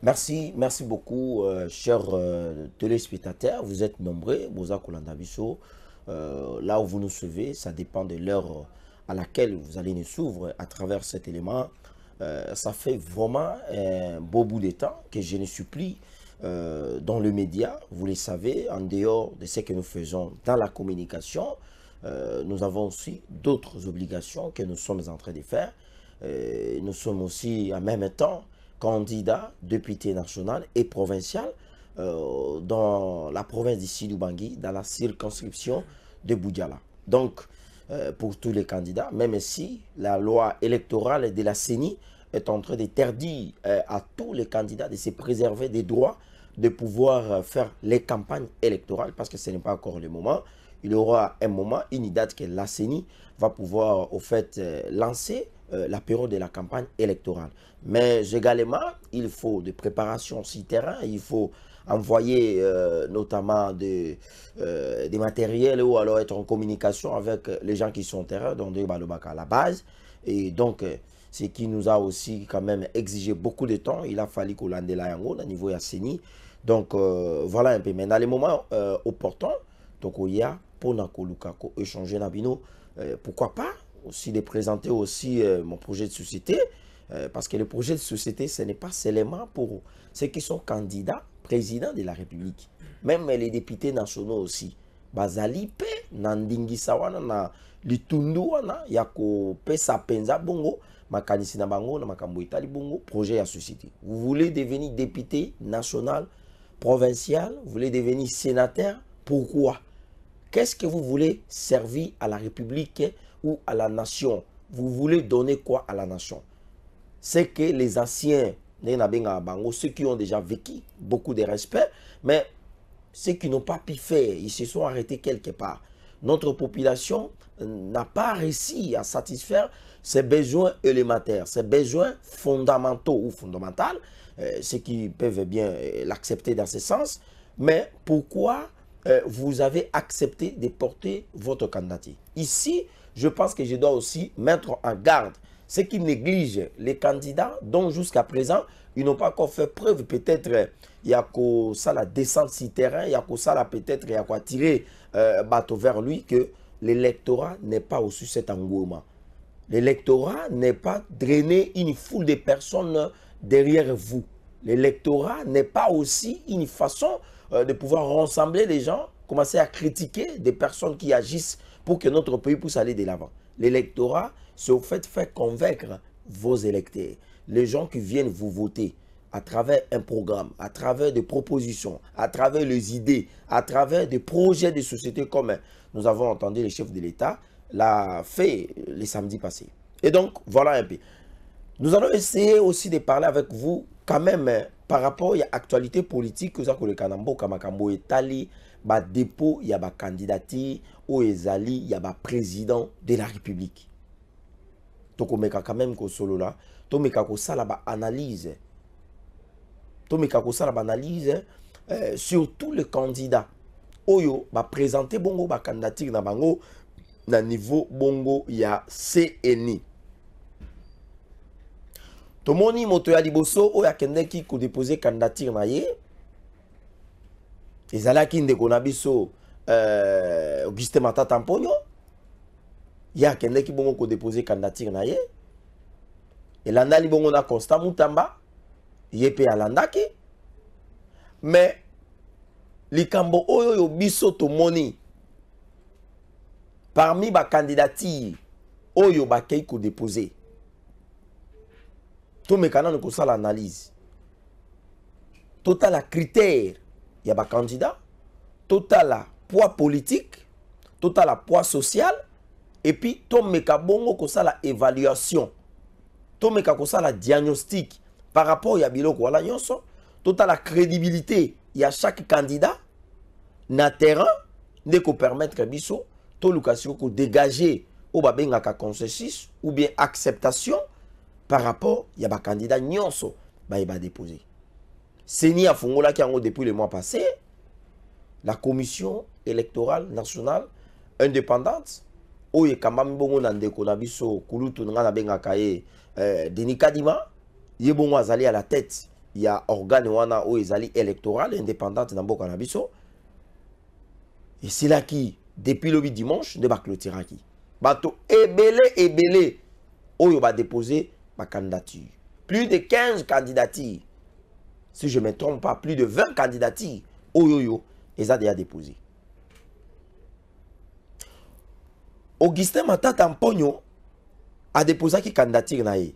Merci beaucoup, chers téléspectateurs. Vous êtes nombreux, Boza Kolandabiso. Là où vous nous suivez, ça dépend de l'heure à laquelle vous allez nous suivre à travers cet élément. Ça fait vraiment un beau bout de temps que je ne suis plus dans le média. Vous le savez, en dehors de ce que nous faisons dans la communication, nous avons aussi d'autres obligations que nous sommes en train de faire. Nous sommes aussi en même temps candidat député national et provincial dans la province d'ici d'Ubangi, dans la circonscription de Boudjala. Donc, pour tous les candidats, même si la loi électorale de la CENI est en train d'interdire à tous les candidats de se préserver des droits de pouvoir faire les campagnes électorales, parce que ce n'est pas encore le moment. Il y aura un moment, une date que la CENI va pouvoir au fait lancer la période de la campagne électorale. Mais également, il faut des préparations sur terrain, il faut envoyer notamment des matériels ou alors être en communication avec les gens qui sont au terrain, donc de Balobaka à la base. Et donc, ce qui nous a aussi quand même exigé beaucoup de temps, il a fallu qu'on l'ande là au niveau de CENI. Donc, voilà un peu. Mais dans les moments opportuns, donc il y a pour Nakolukako échanger Nabino, pourquoi pas aussi de présenter aussi mon projet de société, parce que le projet de société, ce n'est pas seulement pour ceux qui sont candidats président de la République, même les députés nationaux aussi. Bazali pe nandingi sawana na litundu wana yako pesa penza bongo makanisi na bango na makambo itali bongo projet à société. Vous voulez devenir député national, provincial, vous voulez devenir sénateur, pourquoi? Qu'est-ce que vous voulez servir à la République ou à la nation? Vous voulez donner quoi à la nation? C'est que les anciens, ceux qui ont déjà vécu, beaucoup de respect, mais ceux qui n'ont pas pu faire, ils se sont arrêtés quelque part. Notre population n'a pas réussi à satisfaire ses besoins élémentaires, ses besoins fondamentaux ou fondamentaux, ceux qui peuvent bien l'accepter dans ce sens. Mais pourquoi vous avez accepté de porter votre candidature? Ici, je pense que je dois aussi mettre en garde ceux qui négligent les candidats dont jusqu'à présent, ils n'ont pas encore fait preuve. Peut-être il y a que ça la descente sur terrain, il y a que ça peut-être il y a quoi tirer bateau vers lui, que l'électorat n'est pas aussi cet engouement. L'électorat n'est pas drainer une foule de personnes derrière vous. L'électorat n'est pas aussi une façon de pouvoir rassembler les gens, commencer à critiquer des personnes qui agissent pour que notre pays puisse aller de l'avant. L'électorat, c'est au fait faire convaincre vos électeurs, les gens qui viennent vous voter à travers un programme, à travers des propositions, à travers les idées, à travers des projets de société comme nous avons entendu le chef de l'État l'a fait le samedi passé. Et donc, voilà un peu. Nous allons essayer aussi de parler avec vous quand même par rapport à l'actualité politique que vous avez Kanambo, Kamakambo et Tali, ba dépôt, il y a ba candidature, ou ezali, il y a ba président de la République. Donc, on met quand même que solo là, on met que ça la ba analyse. On met que ça la ba analyse sur tous les candidats. Oyo ba présenter bongo ba candidature na bango na niveau bongo ya CNI. Tomoni moto ya liboso oyo akendeki ko déposer candidature na ye. Ezalaki ndeko na biso Auguste Matata Mponyo. Ya akendeki bongo ko déposer candidature na ye. Elandali bongo na Constant Mutamba. Ye pe alandaki. Mais likambo oyo yo biso tomoni parmi ba candidature oyo ba kei ko déposer. Tout mécanisme nous ça l'analyse. Total la critère, il y a des candidats. Total la poids politique. Total la poids social. Et puis, tout mécanisme nous ça la évaluation. Tout mécanisme ça la diagnostic. Par rapport à Biloko wala nyonso. Total la crédibilité. Il y a chaque candidat. Na terrain. Ne ko permettre biso. Tout l'occasion ko dégager. Ou babengaka consensus. Ou bien acceptation. Par rapport, il y a des candidats nyonso, il va déposer. CENI a fongola qui a depuis le mois passé, la commission électorale nationale indépendante, où il y a quand même bon ndeko na biso kulutu nga na benga kaye Denis Kadima, il est bon azali à la tête, il y a organe wana ou ezali électoral indépendante dans mboka na biso. Et c'est là qui depuis le dimanche de ba clôturaki. Bato ebele oyo ba déposer ma candidature. Plus de 15 candidatures. Si je ne me trompe pas, plus de 20 candidatures oyo ils ont déjà déposé. Augustin Matata Mponyo a déposé qui candidature naïe.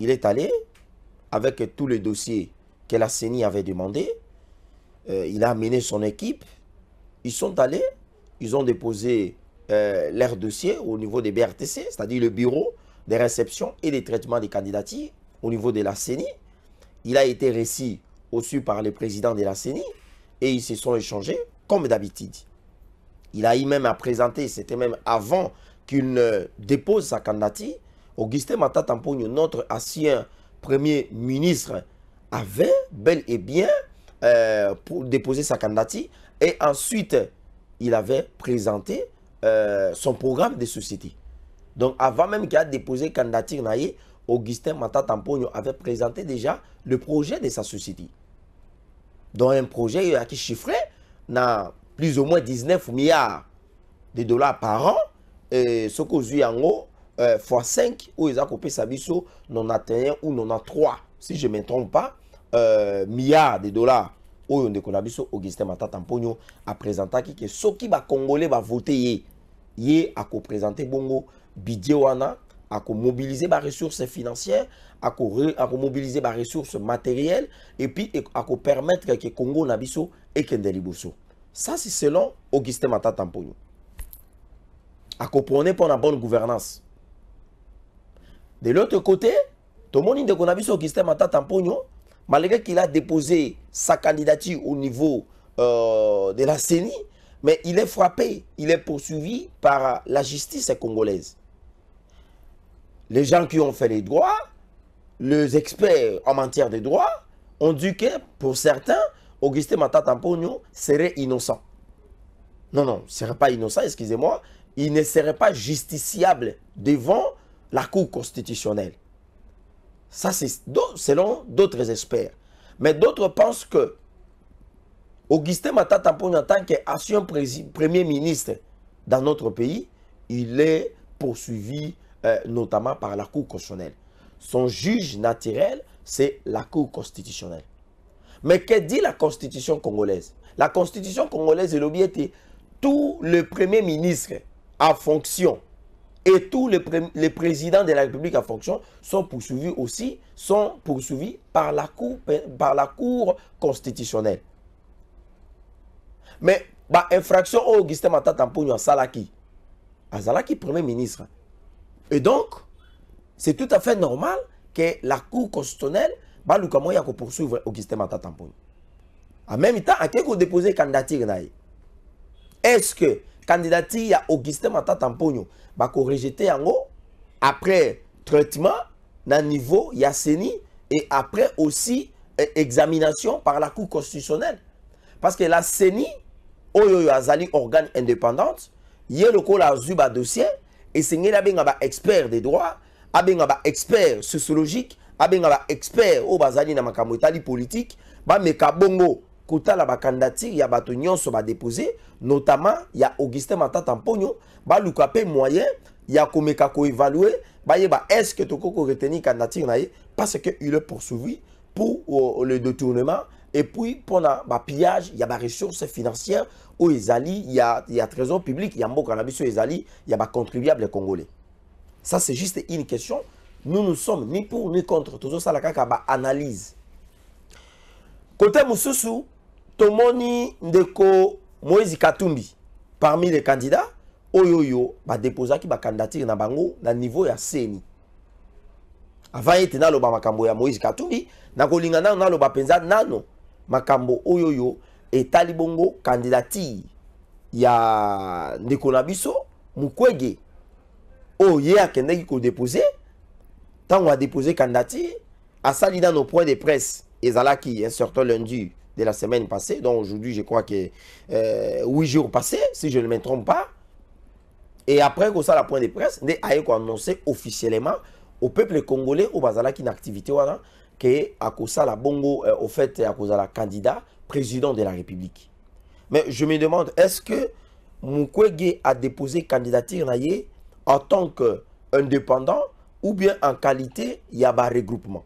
Il est allé avec tous les dossiers que la CENI avait demandé. Il a amené son équipe. Ils sont allés, ils ont déposé leur dossier au niveau des BRTC, c'est-à-dire le bureau des réceptions et des traitements des candidatures au niveau de la CENI. Il a été reçu aussi par le président de la CENI et ils se sont échangés comme d'habitude. Il a eu même à présenter, c'était même avant qu'il ne dépose sa candidature, Augustin Matata Mponyo, notre ancien premier ministre, avait bel et bien pour déposer sa candidature et ensuite il avait présenté son programme de société. Donc avant même qu'il ait déposé candidature, Augustin Matata Mponyo avait présenté déjà le projet de sa société. Donc un projet qui chiffré dans plus ou moins 19 milliards de dollars par an. Et ce que j'ai en haut, x 5, où ils ont coupé sa biso, 91 ou 93, si je ne me trompe pas, milliards de dollars. Où Augustin Matata Mponyo a présenté que ceux qui va Congolais va voter, il a présenté bongo budget wana, à mobiliser les ressources financières, à mobiliser les ressources matérielles, et puis à permettre que Congo nabiso et Kendeliboso. Ça, c'est selon Augustin Matata Mponyo. À comprendre pour la bonne gouvernance. De l'autre côté, tout le monde de Augustin Matata Mponyo, malgré qu'il a déposé sa candidature au niveau de la CENI, mais il est frappé, il est poursuivi par la justice congolaise. Les gens qui ont fait les droits, les experts en matière de droit, ont dit que pour certains, Augustin Matata Mponyo serait innocent. Non, il ne serait pas innocent, excusez-moi. Il ne serait pas justiciable devant la Cour constitutionnelle. Ça, c'est selon d'autres experts. Mais d'autres pensent que Augustin Matata Mponyo, en tant qu'ancien premier ministre dans notre pays, il est poursuivi notamment par la Cour constitutionnelle. Son juge naturel, c'est la Cour constitutionnelle. Mais que dit la Constitution congolaise? La Constitution congolaise est l'objet tous les premiers ministres en fonction et tous les présidents de la République en fonction sont poursuivis aussi, par la Cour constitutionnelle. Mais infraction Augustin Matata Mponyo à Salaki premier ministre. Et donc, c'est tout à fait normal que la Cour constitutionnelle va poursuivre Augustin Matata Mponyo. En même temps, à qui vous déposez candidature? Est-ce que candidature à Augustin Matata Mponyo va rejeter en haut après traitement dans le niveau CENI et après aussi examination par la Cour constitutionnelle? Parce que la CENI, azali organe indépendante, il y a le col à Zuba dossier et c'est un expert des droits, un expert sociologique, un expert au bazali na makamotali politique, ba mekabongo kuta la candidature ya bato nyonso ba déposer, notamment il y a Augustin Matata Mponyo, ba lukape moyen ya komeka ko évaluer, ba yeba est-ce que to koko retenir candidature na ye parce que il est poursuivi pour le détournement et puis pour le pillage, il y a des ressources financières où il y a trésor public, il y a un cannabis il y a des contribuables congolais. Ça c'est juste une question. Nous ne sommes ni pour ni contre. Tout ça, c'est une analyse. Côté Moussousou, Tomoni Ndeko Moïse Katumbi, parmi les candidats, Oyoyo va déposer qui va candidature na bango na niveau ya CENI. Avant il était dans le makambo ya Moïse Katumbi, na kolingana na lo bapenza nano makambo Oyoyo et talibongo candidature ya Ndeko Nabiso Mukwege. Oye a kendeki ko déposer. Tant on a déposé candidature, à ça, dans nos points de presse, et Zalaki, un certain lundi de la semaine passée, donc aujourd'hui, je crois que 8 jours passés, si je ne me trompe pas, et après que ça, la point de presse, on a annoncé officiellement au peuple congolais, au Bazalaki, une activité, que à cause la bongo au fait à cause la candidat président de la République. Mais je me demande, est-ce que Mukwege a déposé candidature en tant qu'indépendant ou bien en qualité il y a un regroupement?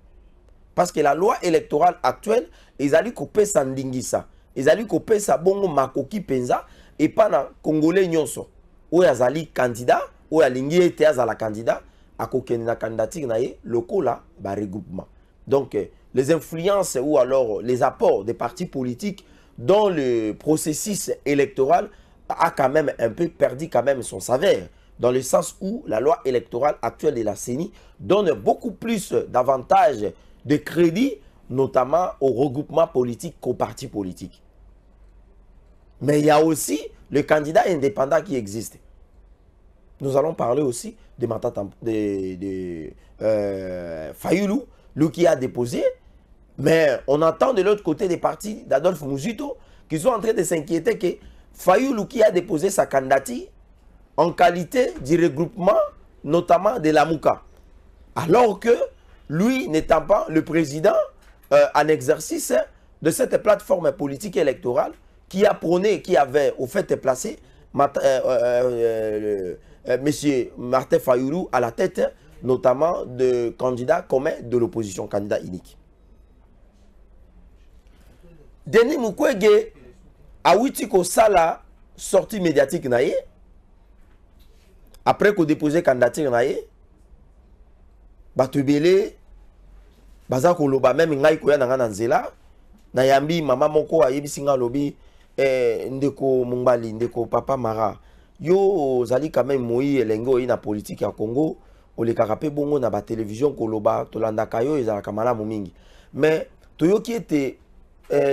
Parce que la loi électorale actuelle, ils allaient couper sa ndingisa, ils allaient couper sa bongo makoki penza et pas na congolais nyonso. Ou yazali candidat, ou yalingi ete azala candidat, à kokeni na candidature naie, loko la ba regroupement. Donc les influences ou alors les apports des partis politiques dans le processus électoral a quand même un peu perdu quand même son saveur, dans le sens où la loi électorale actuelle de la CENI donne beaucoup plus d'avantages de crédit, notamment au regroupement politique qu'aux partis politiques. Mais il y a aussi le candidat indépendant qui existe. Nous allons parler aussi de Fayulu, lui qui a déposé. Mais on entend de l'autre côté des partis d'Adolphe Muzito qui sont en train de s'inquiéter que Fayulu qui a déposé sa candidature en qualité du regroupement, notamment de la Mouka. Alors que lui n'étant pas le président en exercice de cette plateforme politique électorale qui a prôné, qui avait au fait placé M. Martin Fayulu à la tête notamment de candidats communs de l'opposition, candidat unique. Denis Mukwege a ouiti ko sala sortie médiatique naie après qu'on déposé candidature naie batubele baza ko loba même ngai ko ya na nzela na yambi mama moko ayebisi nga lobi ndeko Mungbali ndeko papa Mara yo zali quand même moi elengo na politique ya Congo olekaka pe bongo na ba télévision ko loba tolandaka yo ezalaka malamu mingi mais toyoki ete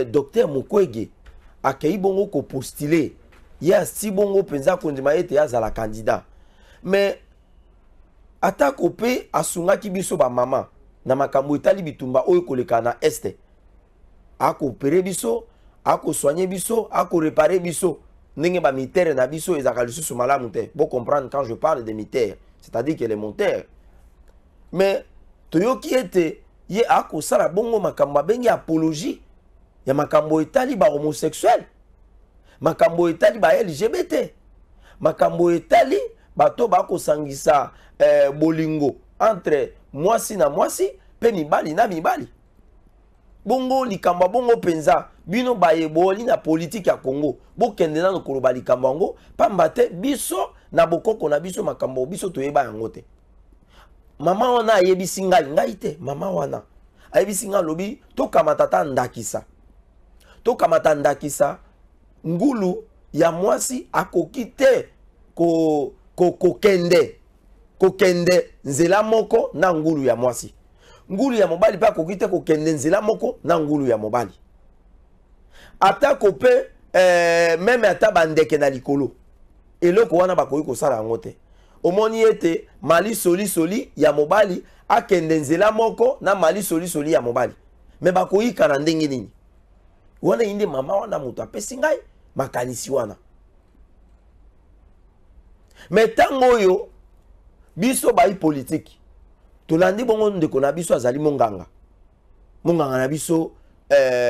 docteur Mukwege akei bongo ko postuler ya si bongo penza kondima ete azala candidat mais atako pe asungaki biso ba mama na makambo etali bitumba oyo koleka na este ako opere biso ako soigner biso ako réparer biso ndenge ba militaire na biso ezaka lisusu malamu te bo comprendre quand je parle de militaire c'est-à-dire que les monteurs mais toyoki ete ye ako sala bongo makambo bengi apologie ya makambo etali ba homosexuel makambo etali ba LGBT makambo etali bato bako sangisa bolingo entre mwasi na mwasi pe mibali na mibali bongo likambo bongo penza bino bayeboli na politique ya Congo bokende na koloba likambo ngo pamba te biso na bokoko na biso makambo biso toyeba yango te mama wana ayebisi ngai te mama wana ayebisi nga lobi tokamata ndakisa tokamata ndakisa ngulu ya mwasi akoki te kokende nzela moko na ngulu ya mwasi ngulu ya mobali pa akoki te kokende nzela moko na ngulu ya mobali atako pe meme ata bandeke na likolo eloko wana bakoki kosala yango te omoni ete mali soli ya mobali akende nzela moko na mali soli ya mobali me bakoyika na ndenge nini wana inde mama wana moto apesi ngai makanisi wana me tango oyo biso bayi politique tolandi bongo ndeko na biso azali monganga na biso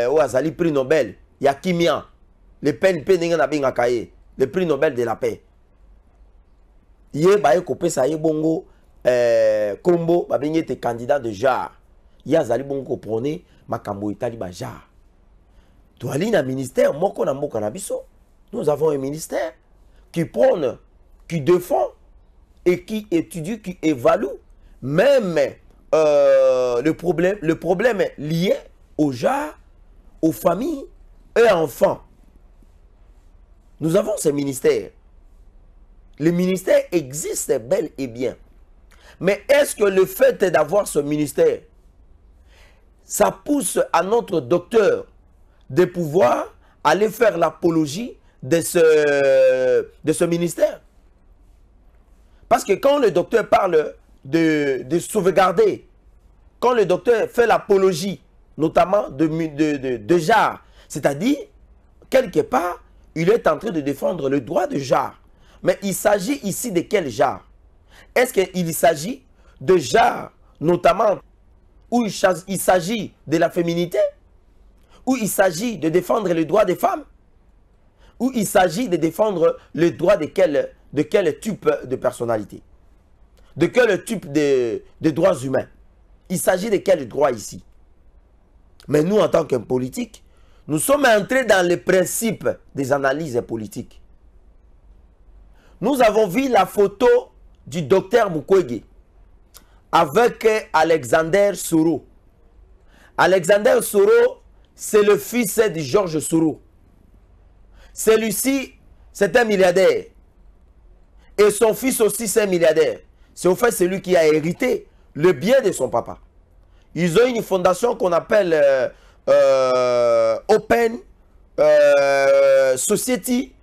o azali prix Nobel ya kimia le PNP ndenge na bengaka ye le prix Nobel de la paix ye baye kopesa ye bongo kombo babengi ete candidat de genre ye azali bongo koprone makambo etali ba genre toali na ministère moko na mboka na biso nous avons un ministère qui prône qui défend et qui étudie, qui évalue même le problème lié au genre, aux familles et enfants. Nous avons ce ministère. Le ministère existe bel et bien. Mais est-ce que le fait d'avoir ce ministère, ça pousse à notre docteur de pouvoir aller faire l'apologie de ce ministère? Parce que quand le docteur parle de sauvegarder, quand le docteur fait l'apologie, notamment de genre, c'est-à-dire, quelque part, il est en train de défendre le droit de genre. Mais il s'agit ici de quel genre? Est-ce qu'il s'agit de genre, notamment où il s'agit de la féminité, où il s'agit de défendre les droits des femmes, où il s'agit de défendre les droits de quel type de personnalité, de quel type de droits humains. Il s'agit de quel droit ici? Mais nous, en tant que politiques, nous sommes entrés dans les principes des analyses politiques. Nous avons vu la photo du docteur Mukwege avec Alexander Soro. Alexander Soro, c'est le fils de Georges Soro. Celui-ci, c'est un milliardaire. Et son fils aussi, c'est un milliardaire. C'est au fait celui qui a hérité le bien de son papa. Ils ont une fondation qu'on appelle Open Society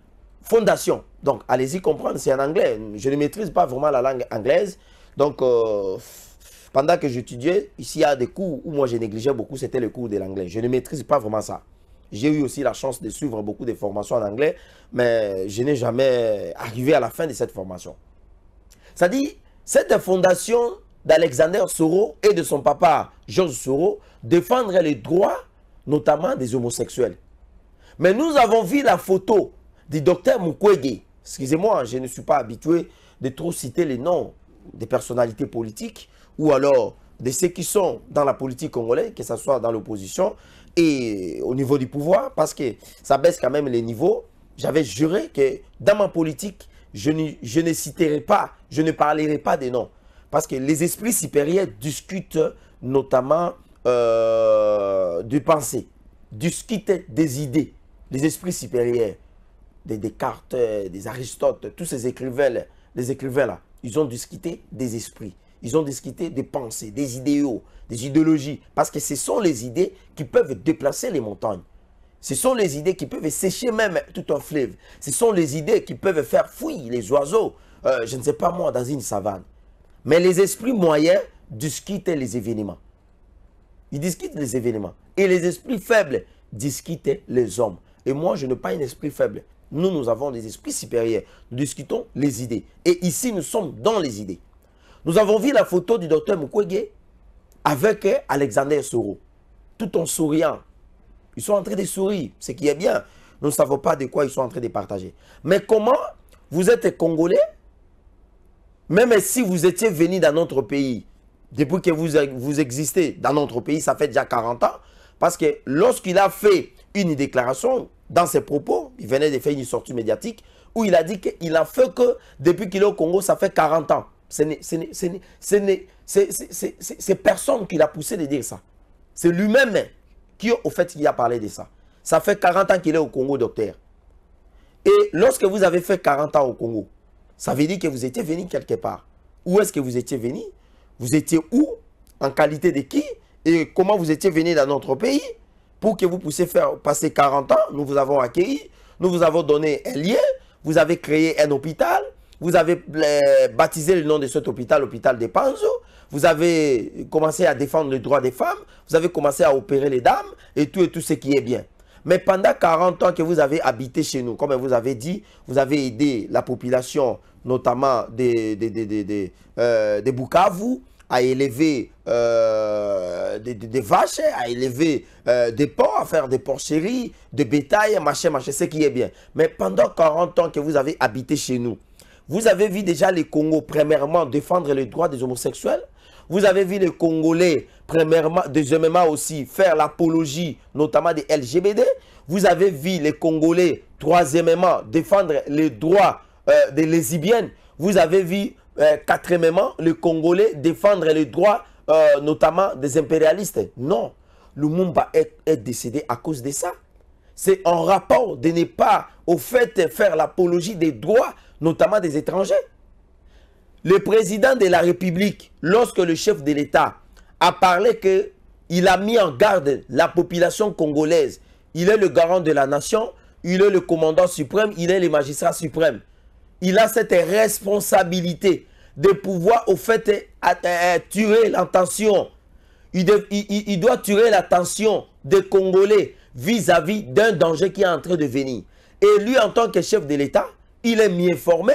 Foundation. Donc, allez-y comprendre, c'est en anglais. Je ne maîtrise pas vraiment la langue anglaise. Donc, pendant que j'étudiais, ici, il y a des cours où moi, je négligeais beaucoup, c'était le cours de l'anglais. Je ne maîtrise pas vraiment ça. J'ai eu aussi la chance de suivre beaucoup de formations en anglais, mais je n'ai jamais arrivé à la fin de cette formation. C'est-à-dire, cette fondation d'Alexander Soro et de son papa Georges Soro défendre les droits, notamment des homosexuels. Mais nous avons vu la photo du docteur Mukwege. Excusez-moi, je ne suis pas habitué de trop citer les noms des personnalités politiques ou alors de ceux qui sont dans la politique congolaise, que ce soit dans l'opposition et au niveau du pouvoir, parce que ça baisse quand même les niveaux. J'avais juré que dans ma politique, je ne citerai pas, je ne parlerai pas des noms. Parce que les esprits supérieurs discutent notamment de pensée, discutent des idées. Les esprits supérieurs, des Descartes, des Aristote, tous ces écrivains-là, les écrivains-là, ils ont discuté des esprits. Ils ont discuté des pensées, des idéaux, des idéologies. Parce que ce sont les idées qui peuvent déplacer les montagnes. Ce sont les idées qui peuvent sécher même tout un fleuve. Ce sont les idées qui peuvent faire fuir les oiseaux, je ne sais pas moi, dans une savane. Mais les esprits moyens discutent les événements. Ils discutent les événements. Et les esprits faibles discutent les hommes. Et moi, je n'ai pas un esprit faible. Nous avons des esprits supérieurs. Nous discutons les idées. Et ici, nous sommes dans les idées. Nous avons vu la photo du docteur Mukwege avec Alexander Soro. Tout en souriant. Ils sont en train de sourire, ce qui est bien. Nous ne savons pas de quoi ils sont en train de partager. Mais comment vous êtes Congolais, même si vous étiez venu dans notre pays, depuis que vous existez dans notre pays, ça fait déjà 40 ans, parce que lorsqu'il a fait une déclaration, dans ses propos, il venait de faire une sortie médiatique, où il a dit qu'il a fait que depuis qu'il est au Congo, ça fait 40 ans. C'est personne qui l'a poussé de dire ça. C'est lui-même qui, au fait, qui a parlé de ça. Ça fait 40 ans qu'il est au Congo, docteur. Et lorsque vous avez fait 40 ans au Congo, ça veut dire que vous étiez venu quelque part. Où est-ce que vous étiez venu? Vous étiez où? En qualité de qui? Et comment vous étiez venu dans notre pays? Pour que vous puissiez faire passer 40 ans, nous vous avons accueilli, nous vous avons donné un lien, vous avez créé un hôpital, vous avez baptisé le nom de cet hôpital, l'hôpital de Panzo, vous avez commencé à défendre les droits des femmes, vous avez commencé à opérer les dames et tout ce qui est bien. Mais pendant 40 ans que vous avez habité chez nous, comme vous avez dit, vous avez aidé la population, notamment de Bukavu, à élever des vaches, à élever des porcs, à faire des porcheries, des bétail, machin, ce qui est bien. Mais pendant 40 ans que vous avez habité chez nous, vous avez vu déjà les Congos, premièrement, défendre les droits des homosexuels. Vous avez vu les Congolais, premièrement, deuxièmement aussi, faire l'apologie, notamment des LGBT. Vous avez vu les Congolais, troisièmement, défendre les droits des lesbiennes. Vous avez vu, quatrièmement, les Congolais défendre les droits, notamment des impérialistes. Non, Lumumba est décédé à cause de ça. C'est en rapport de ne pas, au fait, faire l'apologie des droits, notamment des étrangers. Le président de la République, lorsque le chef de l'État a parlé qu'il a mis en garde la population congolaise, il est le garant de la nation, il est le commandant suprême, il est le magistrat suprême. Il a cette responsabilité de pouvoir, au fait, tuer l'attention. Il doit tuer l'attention des Congolais vis-à-vis d'un danger qui est en train de venir. Et lui, en tant que chef de l'État, il est mieux formé.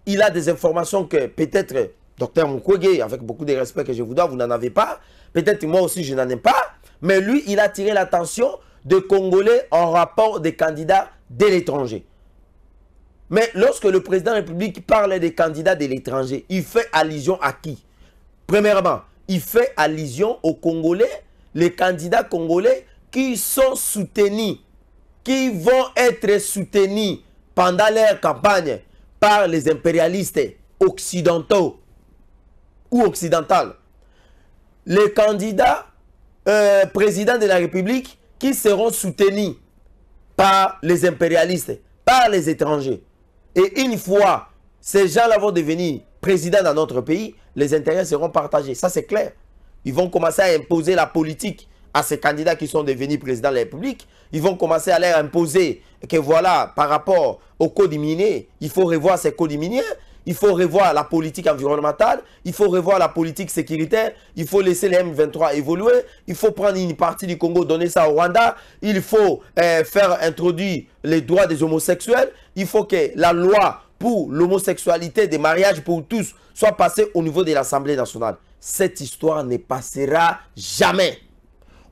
Il a des informations que peut-être, docteur Mukwege, avec beaucoup de respect que je vous dois, vous n'en avez pas. peut-être moi aussi je n'en ai pas, mais lui, il a attiré l'attention des Congolais en rapport des candidats de l'étranger. Mais lorsque le président de la République parle des candidats de l'étranger, il fait allusion à qui? Premièrement, il fait allusion aux Congolais, les candidats congolais qui sont soutenus, qui vont être soutenus pendant leur campagne par les impérialistes occidentaux ou occidentaux. Les candidats présidents de la République qui seront soutenus par les impérialistes, par les étrangers. Et une fois ces gens-là vont devenir présidents dans notre pays, les intérêts seront partagés. Ça, c'est clair. Ils vont commencer à imposer la politique à ces candidats qui sont devenus présidents de la République. Ils vont commencer à leur imposer que voilà, par rapport au code minier, il faut revoir ces codes miniers. Il faut revoir la politique environnementale, il faut revoir la politique sécuritaire, il faut laisser les M23 évoluer, il faut prendre une partie du Congo, donner ça au Rwanda, il faut faire introduire les droits des homosexuels, il faut que la loi pour l'homosexualité, des mariages pour tous, soit passée au niveau de l'Assemblée nationale. Cette histoire ne passera jamais.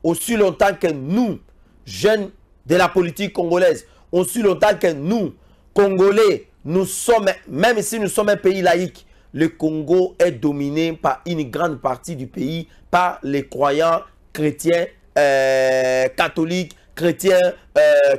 Aussi longtemps que nous, jeunes de la politique congolaise, aussi longtemps que nous, Congolais, nous sommes, même si nous sommes un pays laïque, le Congo est dominé par une grande partie du pays, par les croyants chrétiens, catholiques, chrétiens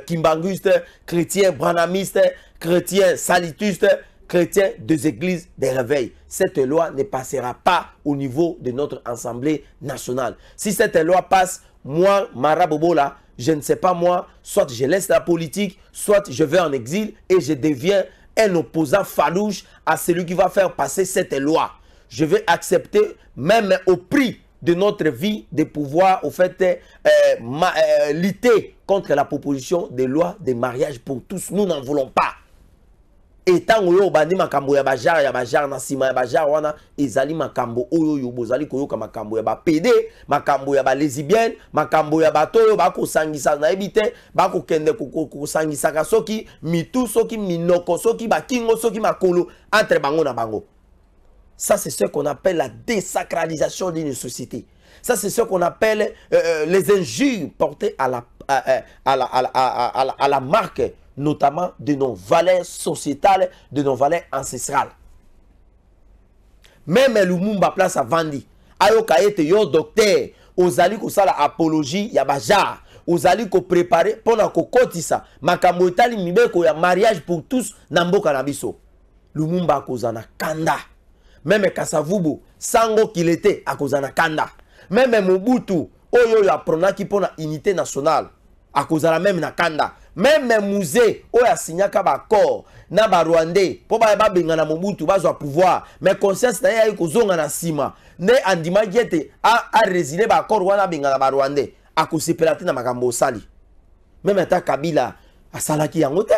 kimbanguistes, chrétiens branhamistes, chrétiens salitustes, chrétiens des églises des réveils. Cette loi ne passera pas au niveau de notre Assemblée nationale. Si cette loi passe, moi, Mara Bobola, je ne sais pas moi, soit je laisse la politique, soit je vais en exil et je deviens un opposant farouche à celui qui va faire passer cette loi. Je vais accepter, même au prix de notre vie, de pouvoir au fait lutter contre la proposition de loi de mariage pour tous. Nous n'en voulons pas. Et tant que vous avez makambo ya bajar na sima ya bajar wana ezali makambo oyo yo bozali koyoka makambo ya ba PD, makambo ya ba lesbienne, makambo ya bato oyo ba ko sangisa na ebite, ba ko kende ko sangisa ka soki mitu soki minoko soki ba kingo soki makolo entre bango na bango. Ça c'est ce qu'on appelle la désacralisation d'une société. Ça c'est ce qu'on appelle les injures portées à la marque, notamment de nos valeurs sociétales, de nos valeurs ancestrales. Même Lumumba place à Vandi, ayoka ete yo docteur, ozali ko sala apologie ya bajar, ozali ko préparer pona ko kotisa makambo etali mibeko ya mariage pour tous na mboka na biso. Lumumba akozana kanda. Même Kasavubu, sango qu'il était akozana kanda. Même Mobutu, oyo ya pronaki pona unité nationale, akozala même na kanda. Même musée oya signaka ba corps na ba Rwandais po ba benga na Mobutu bazwa pouvoir mais conscience na ya kozonga na sima ne andima gete a résilier ba corps wana benga na ba Rwandais akosepelate na makambo sali. Même ata Kabila asalaki yango te.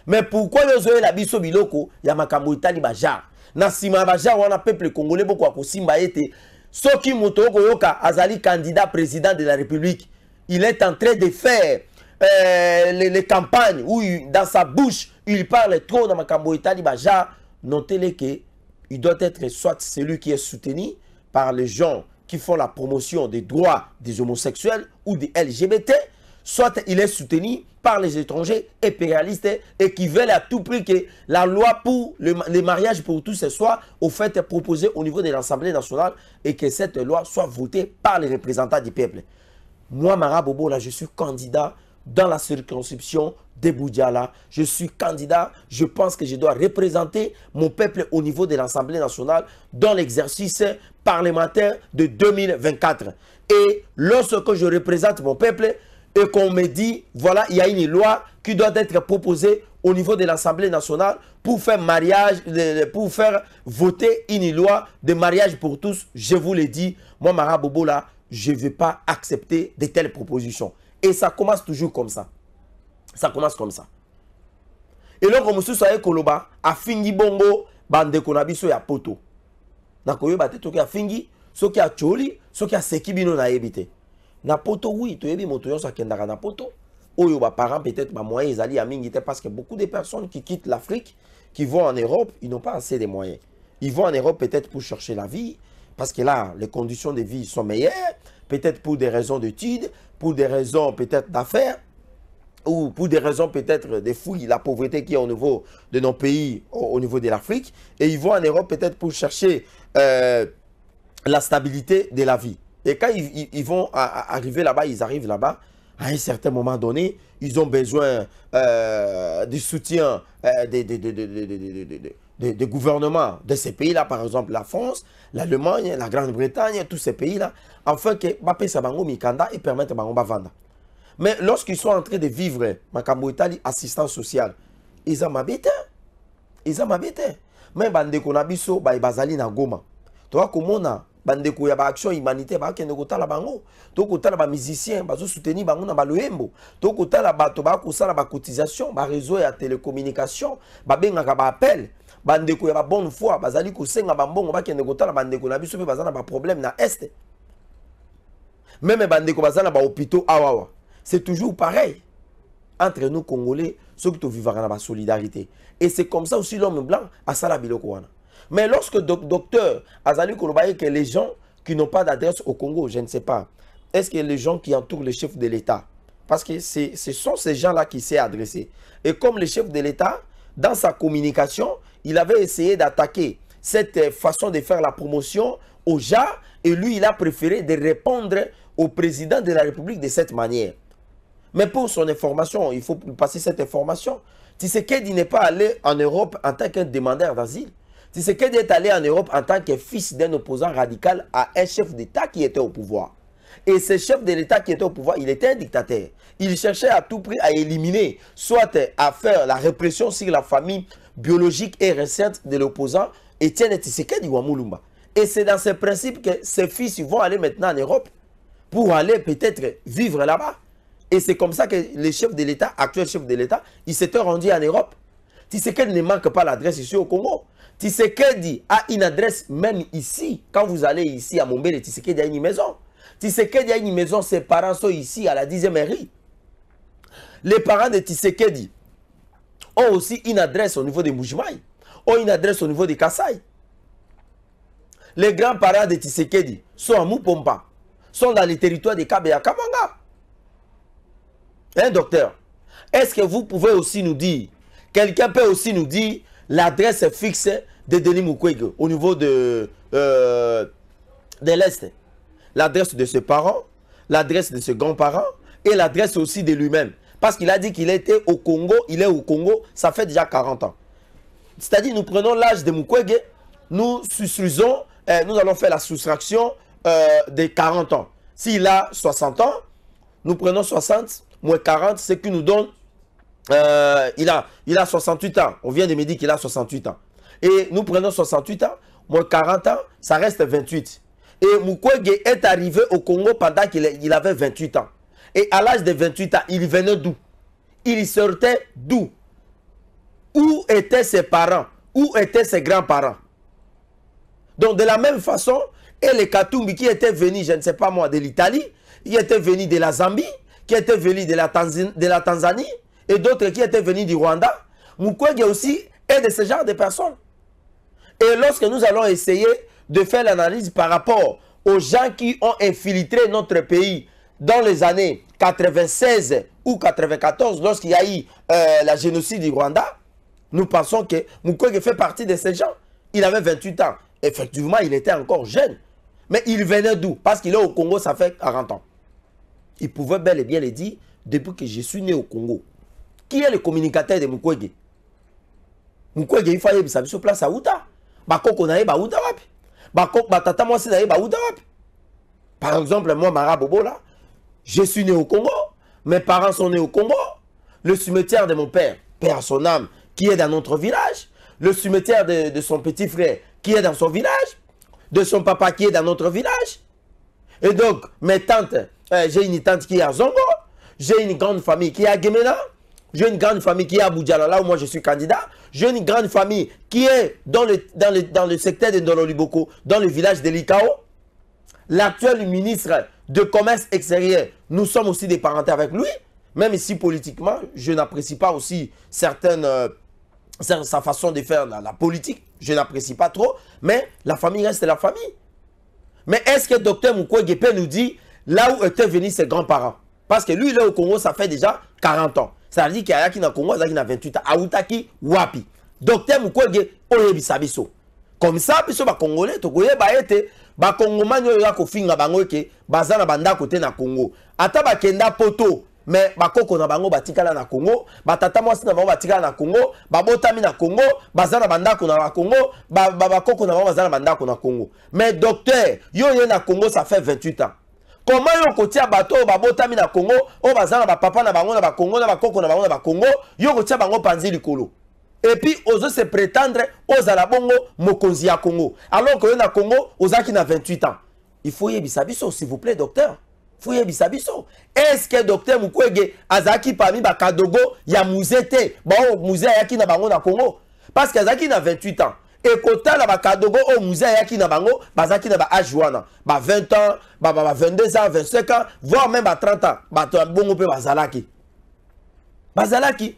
Mais pourquoi yozoye la biso biloko ya makambo itali bajar na sima bajar wana peuple congolais boko akosimba ete soki moto yoka azali candidat président de la République, il est en train de faire les campagnes où dans sa bouche il parle trop dans makambo itali baja. Notez-le que il doit être soit celui qui est soutenu par les gens qui font la promotion des droits des homosexuels ou des LGBT, soit il est soutenu par les étrangers impérialistes et qui veulent à tout prix que la loi pour les mariages pour tous soit au fait proposée au niveau de l'Assemblée nationale et que cette loi soit votée par les représentants du peuple. Moi, Mara Bobola, je suis candidat dans la circonscription de Boudjala. Je suis candidat, je pense que je dois représenter mon peuple au niveau de l'Assemblée nationale dans l'exercice parlementaire de 2024. Et lorsque je représente mon peuple et qu'on me dit, voilà, il y a une loi qui doit être proposée au niveau de l'Assemblée nationale pour faire mariage, pour faire voter une loi de mariage pour tous, je vous le dis, moi, Mara Bobola, je ne vais pas accepter de telles propositions. Et ça commence toujours comme ça. Ça commence comme ça. Et là, comme si ça koloba, a fingi bongo, bande konabiso ya poto. Na koyo bate toki a fingi, soki a choli, soki a sekibino na ebite. Na poto oui, to yebi moto yon sa kendaka na poto. Oyo ba parents peut-être ba moyens ezali a mingite parce que beaucoup de personnes qui quittent l'Afrique, qui vont en Europe, ils n'ont pas assez de moyens. Ils vont en Europe peut-être pour chercher la vie, parce que là, les conditions de vie sont meilleures. peut-être pour des raisons d'études, pour des raisons peut-être d'affaires, ou pour des raisons peut-être des fouilles, la pauvreté qui est au niveau de nos pays, au niveau de l'Afrique, et ils vont en Europe peut-être pour chercher la stabilité de la vie. Et quand ils vont arriver là-bas, ils arrivent là-bas, à un certain moment donné, ils ont besoin du soutien des gouvernements de ces pays-là, par exemple la France, l'Allemagne, la Grande-Bretagne, tous ces pays-là, afin que Mbappé Sabango Mikanda et permettre Bango Bavanda. Mais lorsqu'ils sont en train de vivre Makambo Itali assistance sociale, ils ont m'habité. Ils ont m'habité. Mais bandeko na biso ba bazali na Goma. Toi comment na bandeko ya ba action humanité ba kende kotala bango. To kotala ba musicien ba zo soutenir bango na ba loembo. To kotala bato ba kosala ba cotisation, ba réseau ya télécommunication, ba bengaka ba appel. Bandeko ya ba bonne foi bazali kosenga ba mbongo ba kende kotala bandeko na biso pe bazana ba problème na est. Même bandeko bazana ba hôpitaux awawa. C'est toujours pareil entre nous Congolais, ceux qui vivent dans la solidarité. Et c'est comme ça aussi l'homme blanc à Salabiloko. Mais lorsque docteur Azali Kolobaye, que les gens qui n'ont pas d'adresse au Congo, je ne sais pas, est-ce que les gens qui entourent le chef de l'État, parce que ce sont ces gens-là qui s'est adressé. Et comme le chef de l'État, dans sa communication, il avait essayé d'attaquer cette façon de faire la promotion aux gens, et lui, il a préféré de répondre au président de la République de cette manière. Mais pour son information, il faut passer cette information. Tshisekedi n'est pas allé en Europe en tant qu'un demandeur d'asile. Tshisekedi est allé en Europe en tant que fils d'un opposant radical à un chef d'État qui était au pouvoir. Et ce chef de l'État qui était au pouvoir, il était un dictateur. Il cherchait à tout prix à éliminer, soit à faire la répression sur la famille biologique et récente de l'opposant Étienne Tshisekedi Wamulumba. Et c'est dans ce principe que ses fils vont aller maintenant en Europe pour aller peut-être vivre là-bas. Et c'est comme ça que les chefs de l'État, actuel chef de l'État, ils s'étaient rendus en Europe. Tshisekedi ne manque pas l'adresse ici au Congo. Tshisekedi a une adresse même ici. Quand vous allez ici à Mombele, Tshisekedi a une maison. Tshisekedi a une maison, ses parents sont ici à la 10e mairie. Les parents de Tshisekedi ont aussi une adresse au niveau de Moujimaï, ont une adresse au niveau de Kassai. Les grands-parents de Tshisekedi sont à Mupompa, sont dans les territoires de Kabeya Kamanga. Hein, docteur? Est-ce que vous pouvez aussi nous dire, quelqu'un peut aussi nous dire l'adresse fixe de Denis Mukwege au niveau de l'Est? L'adresse de ses parents, l'adresse de ses grands-parents et l'adresse aussi de lui-même. Parce qu'il a dit qu'il était au Congo, il est au Congo, ça fait déjà 40 ans. C'est-à-dire, nous prenons l'âge de Mukwege, nous soustraisons, nous allons faire la soustraction de 40 ans. S'il a 60 ans, nous prenons 60 moins 40, ce qui nous donne, il a 68 ans. On vient de me dire qu'il a 68 ans. Et nous prenons 68 ans, moins 40 ans, ça reste 28. Et Mukwege est arrivé au Congo pendant qu'il avait 28 ans. Et à l'âge de 28 ans, il venait d'où? Il sortait d'où? Où étaient ses parents? Où étaient ses grands-parents? Donc de la même façon, et les Katumbi qui étaient venus, je ne sais pas moi, de l'Italie, qui étaient venus de la Zambie, qui étaient venus de la Tanzanie, et d'autres qui étaient venus du Rwanda, Mukwege aussi est de ce genre de personnes. Et lorsque nous allons essayer de faire l'analyse par rapport aux gens qui ont infiltré notre pays dans les années 96 ou 94, lorsqu'il y a eu la génocide du Rwanda, nous pensons que Mukwege fait partie de ces gens. Il avait 28 ans. Effectivement, il était encore jeune. Mais il venait d'où? Parce qu'il est au Congo, ça fait 40 ans. Il pouvait bel et bien le dire depuis que je suis né au Congo. Qui est le communicateur de Mukwege? Mukwege, il fallait que sur place à Outa. Bakoko na yeba Outa wapi. Bakoko batata moi si na yeba Outa wapi. Par exemple, moi, Mara Bobo là, je suis né au Congo. Mes parents sont nés au Congo. Le cimetière de mon père, père son âme, qui est dans notre village. Le cimetière de son petit frère, qui est dans son village. De son papa, qui est dans notre village. Et donc, mes tantes, j'ai une tante qui est à Zongo. J'ai une grande famille qui est à Gemena. J'ai une grande famille qui est à Boudjala, là où moi je suis candidat. J'ai une grande famille qui est dans le secteur de Ndololiboko, dans le village de Likao. L'actuel ministre de Commerce extérieur, nous sommes aussi des parentés avec lui. Même ici, politiquement, je n'apprécie pas aussi sa façon de faire la politique. Je n'apprécie pas trop. Mais la famille reste la famille. Mais est-ce que Dr Mukwege peut nous dire là où étaient venus ses grands-parents. Parce que lui, il est au Congo, ça fait déjà 40 ans. Ça veut dire qu'il y a qui dans le Congo, il a 28 ans. Aoutaki, Wapi. Docteur Mukwege, Oyebi Sabiso. Comme ça, puis les Congolais, tu connais, les Congomans, ils ont fait des bazar na banda côté na Congo. Ata ba kenda poto, mais bakoko na bango batikala na Congo, batata mwasi na bango batikala na Congo, babotami na Congo, bazar na banda ko na Congo, bakoko na bango bazar na banda ko na Congo. Mais docteur, yo na Congo ça fait 28 ans. Comment yo kotia bato babotami na Congo, o bazar na papa na bango na ba Congo na bakoko na bango na ba Congo, yo kotia bango panzi likolo. Et puis, os se prétendre aux Alabongo, Mokonzi à Congo. Alors que na Congo, aux qui n'a 28 ans. Il faut y bisabiso, s'il vous plaît, docteur. Il faut y bisabiso. Est-ce que docteur Mukwege, Azaki parmi Bakadogo, ya Mouzete, bon, Mouzé Yaki na Bango na Congo. Parce qu'Azaki n'a 28 ans. Et quand la Bakadogo, au Mouzé Yaki na Bango, Bazaki na Ajuana. 20 ans, 22 ans, 25 ans, voire même 30 ans. Bongo pe Bazalaki. Bazalaki.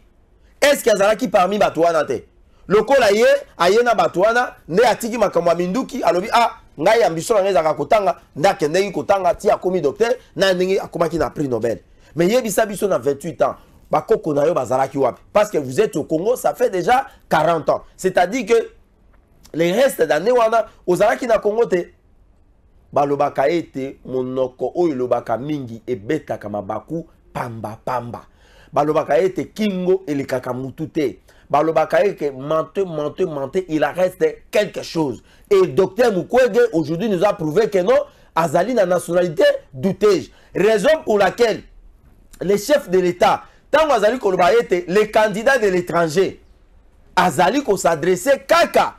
Est-ce qu'il y a qui parmi Batouana te? Le col aye, ayena Batouana, ne atiki makamwa minduki, alobi ah, ngai ambition na ngeza kotanga, nda kendeki kotanga ti akomi docteur, na ndenge akomaki na prix Nobel. Mais yebisa biso na 28 ans, bakoko na yo bazalaki wapi? Parce que vous êtes au Congo, ça fait déjà 40 ans. C'est-à-dire que les restes d'années wana, ozalaki na Congo te. Balobaka ete monoko oyo lobaka mingi ebetaka mabaku pamba pamba. Balobaka ete kingo elekaka mutute. Balobaka ete mente, il reste quelque chose. Et docteur Mukwege aujourd'hui nous a prouvé que non, azali na nationalité douteuse. Raison pour laquelle les chefs de l'État, tant azali koloba ete les candidats de l'étranger, azali ko s'adresser kaka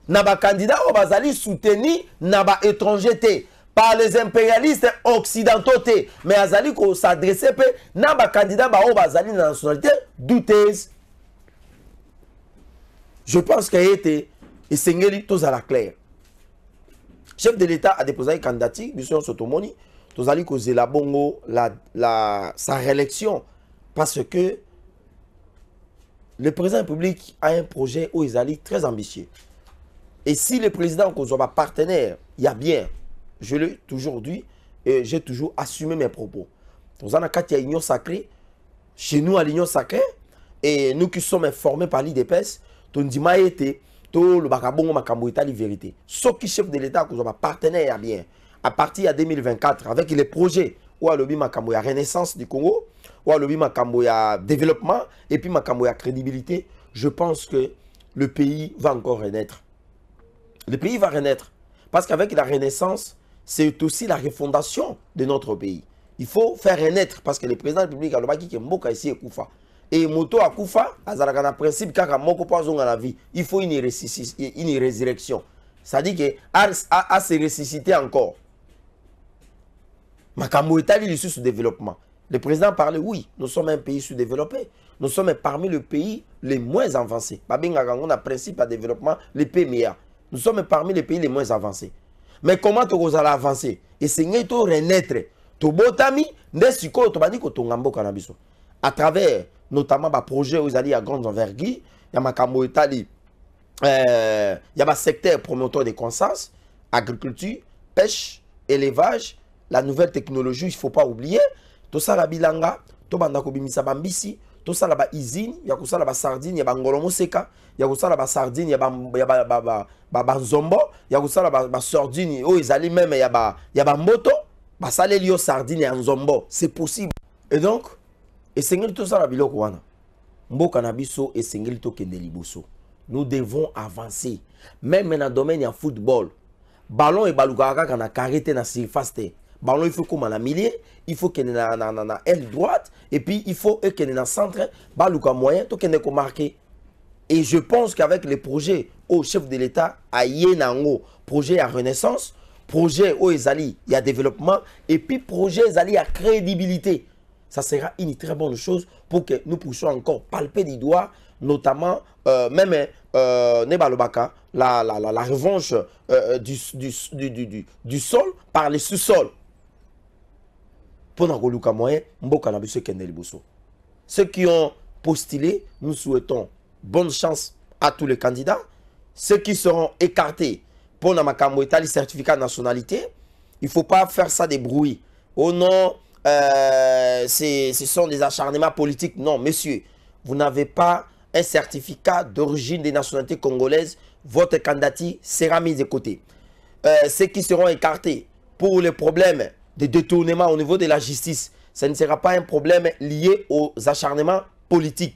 na ba candidat o bazali soutenu na ba étranger par les impérialistes occidentaux, mais azali ko s'adresser pe na ba candidat ba o bazali na nationalité douteuse. Je pense qu'il a été essengeli tous à la claire. Chef de l'État a déposé une candidature, Mission Sotomoni, tous allez causer la bongo sa réélection parce que le président de la République a un projet où il est très ambitieux. Et si le président soit partenaire, il y a bien. Je l'ai toujours dit et j'ai toujours assumé mes propos. Nous avons une union sacrée, chez nous à l'union sacrée, et nous qui sommes informés par l'IDPS, nous disons que le bakabongo makambo est la vérité. Ce qui chef de l'État, nous avons partenaire, il y a bien. À partir de 2024, avec les projets où il y a la renaissance du Congo, où il y a développement, et puis il y a crédibilité, je pense que le pays va encore renaître. Le pays va renaître. Parce qu'avec la renaissance, c'est aussi la refondation de notre pays. Il faut faire renaître parce que le président de la République a le baki qui est mboka ici et Koufa. Et moto à Koufa, azalaka principe kaka moko poison dans la vie. Il faut une résurrection. Ça dit que à se ressusciter encore. Makambo Italie est sous développement. Le président parlait, oui, nous sommes un pays sous-développé. Nous sommes parmi les pays les moins avancés. On a principe à développement, les pays meilleurs. Nous sommes parmi les pays les moins avancés. Mais comment tu vas avancer? Et c'est que tu renaître. Tu botami, nesiko, tu vas dire que tu ngambo cannabis. À travers notamment des projets où ils allaient à grande envergure, il y a Makambo Italie, il y a un secteur promoteur de croissance, agriculture, pêche, élevage, la nouvelle technologie, il ne faut pas oublier. Tout ça, la bilanga, tout ça, la bambisi, tout ça, la usine, il y a tout ça, la sardine, il y a ngolomo seka, il y a tout ça, la sardine, il y a nzombo, il y a tout ça, la sardine, oh, ils allaient même, il y a mboto, ça les lios sardine et nzombo, c'est possible. Et donc, et c'est tout ça, la biloko wana. Mboka na biso et sengeli to kende liboso. Nous devons avancer. Même dans le domaine du football, ballon et balugaka kana karité na surface. Ballon, il faut comme à la milieu, il faut qu'il y ait une aile droite, et puis il faut qu'il y ait un centre, baluka moyen, tout qu'il y ait marqué. Et je pense qu'avec les projets au chef de l'État, à Yenango, projet à renaissance, projet au Ezali, il y a développement, et puis projet Ezali à crédibilité. Ça sera une très bonne chose pour que nous puissions encore palper du doigt, notamment même Nebalobaka, la revanche du sol par les sous-sols. Ceux qui ont postulé, nous souhaitons bonne chance à tous les candidats. Ceux qui seront écartés pour le certificat de nationalité, il ne faut pas faire ça des bruits. oh non, ce sont des acharnements politiques. Non, monsieur, vous n'avez pas un certificat d'origine des nationalités congolaises, votre candidature sera mise de côté. Ceux qui seront écartés pour les problèmes de détournement au niveau de la justice, ce ne sera pas un problème lié aux acharnements politiques.